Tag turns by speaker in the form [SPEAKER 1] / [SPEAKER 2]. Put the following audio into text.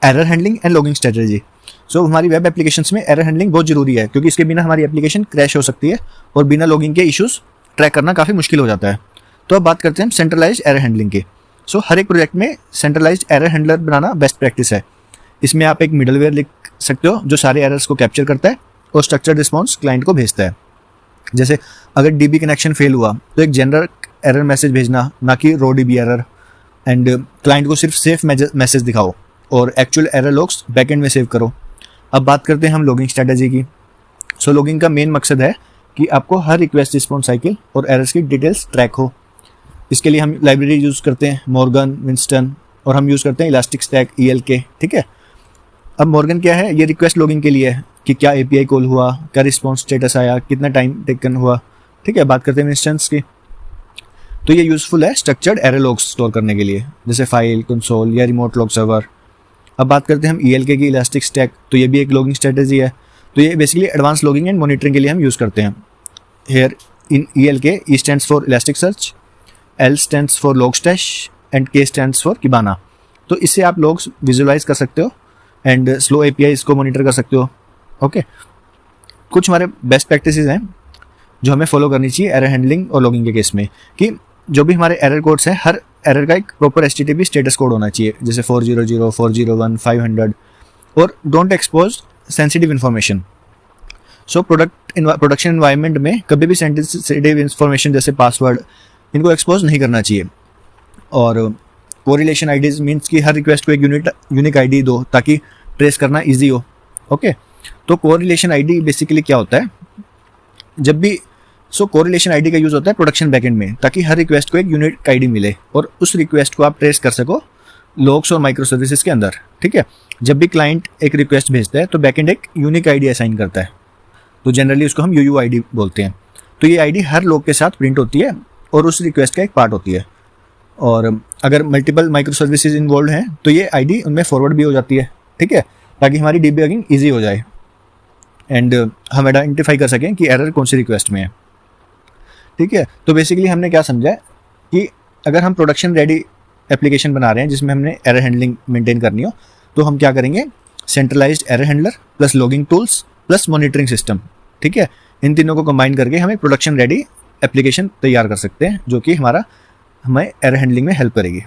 [SPEAKER 1] Error handling and logging strategy. So हमारी web applications में error handling बहुत जरूरी है, क्योंकि इसके बिना हमारी एप्लीकेशन क्रैश हो सकती है और बिना लॉगिंग के इश्यूज ट्रैक करना काफ़ी मुश्किल हो जाता है। तो अब बात करते हैं सेंट्रलाइज्ड एरर हैंडलिंग की। सो हर एक प्रोजेक्ट में सेंट्रलाइज्ड एरर हैंडलर बनाना बेस्ट प्रैक्टिस है। इसमें आप एक मिडलवेयर लिख सकते हो जो सारे एरर्स को कैप्चर करता है और स्ट्रक्चर्ड रिस्पॉन्स क्लाइंट को भेजता है। जैसे अगर डीबी कनेक्शन फेल हुआ तो एक जनरल एरर मैसेज भेजना, ना कि रो डीबी एरर, एंड क्लाइंट को सिर्फ सेफ मैसेज दिखाओ और एक्चुअल एरर लॉग्स बैकएंड में सेव करो। अब बात करते हैं हम लॉगिंग स्ट्रेटजी की। सो लॉगिंग का मेन मकसद है कि आपको हर रिक्वेस्ट रिस्पॉन्स साइकिल और एरर्स की डिटेल्स ट्रैक हो। इसके लिए हम लाइब्रेरी यूज़ करते हैं मॉर्गन, विंस्टन, और हम यूज़ करते हैं इलास्टिक स्टैक ELK। ठीक है, अब मॉर्गन क्या है, ये रिक्वेस्ट लॉगिंग के लिए है कि क्या API कॉल हुआ, क्या रिस्पॉन्स स्टेटस आया, कितना टाइम टेकन हुआ। ठीक है, बात करते हैं विंस्टन की, तो ये यूज़फुल है स्ट्रक्चर्ड एरर लॉग्स स्टोर करने के लिए, जैसे फाइल, कंसोल या रिमोट लॉग सर्वर। अब बात करते हैं हम ELK की, इलास्टिक स्टैक, तो ये भी एक लॉगिंग स्ट्रेटजी है। तो ये basically advance logging and monitoring के लिए हम यूज़ करते हैं। Here in ELK, E stands for elastic search, L stands for Logstash and K stands for Kibana. तो इससे आप लॉग्स विजुअलाइज कर सकते हो एंड स्लो APIs को मॉनिटर कर सकते हो। ओके, कुछ हमारे बेस्ट प्रैक्टिसेस हैं जो हमें फॉलो करनी चाहिए एरर हैंडलिंग और लॉगिंग के केस में, कि जो भी हमारे एरर कोड्स हैं, हर एरर का एक प्रॉपर HTTP स्टेटस कोड होना चाहिए, जैसे 400, 401, 500, और don't expose sensitive information. So production environment में कभी भी सेंसिटिव इन्फॉर्मेशन जैसे पासवर्ड, इनको एक्सपोज नहीं करना चाहिए। और कोरिलेशन आईडीज मीन्स कि हर रिक्वेस्ट को एक यूनिक आईडी दो ताकि ट्रेस करना इजी हो। ओके, तो कोरिलेशन आईडी बेसिकली क्या होता है, जब भी कोरिलेशन आईडी का यूज होता है प्रोडक्शन बैकएंड में, ताकि हर रिक्वेस्ट को एक यूनिक आईडी मिले और उस रिक्वेस्ट को आप ट्रेस कर सको लॉग्स और माइक्रो सर्विसेज के अंदर। ठीक है, जब भी क्लाइंट एक रिक्वेस्ट भेजता है तो बैकएंड एक यूनिक आईडी असाइन करता है, तो जनरली उसको हम UUID बोलते हैं। तो ये आईडी हर लॉग के साथ प्रिंट होती है और उस रिक्वेस्ट का एक पार्ट होती है। और अगर मल्टीपल माइक्रो सर्विसेज इन्वॉल्व हैं तो ये आईडी उनमें फॉरवर्ड भी हो जाती है। ठीक है, ताकि हमारी डिबगिंग ईजी हो जाए एंड हम आइडेंटिफाई कर सकें कि एरर कौन सी रिक्वेस्ट में है। ठीक है, तो बेसिकली हमने क्या समझा है कि अगर हम प्रोडक्शन रेडी एप्लीकेशन बना रहे हैं जिसमें हमने एरर हैंडलिंग मेंटेन करनी हो, तो हम क्या करेंगे, centralised error handler plus logging tools plus monitoring system. ठीक है, इन तीनों को कंबाइन करके हम एक प्रोडक्शन रेडी एप्लीकेशन तैयार कर सकते हैं जो कि हमें एरर हैंडलिंग में हेल्प करेगी।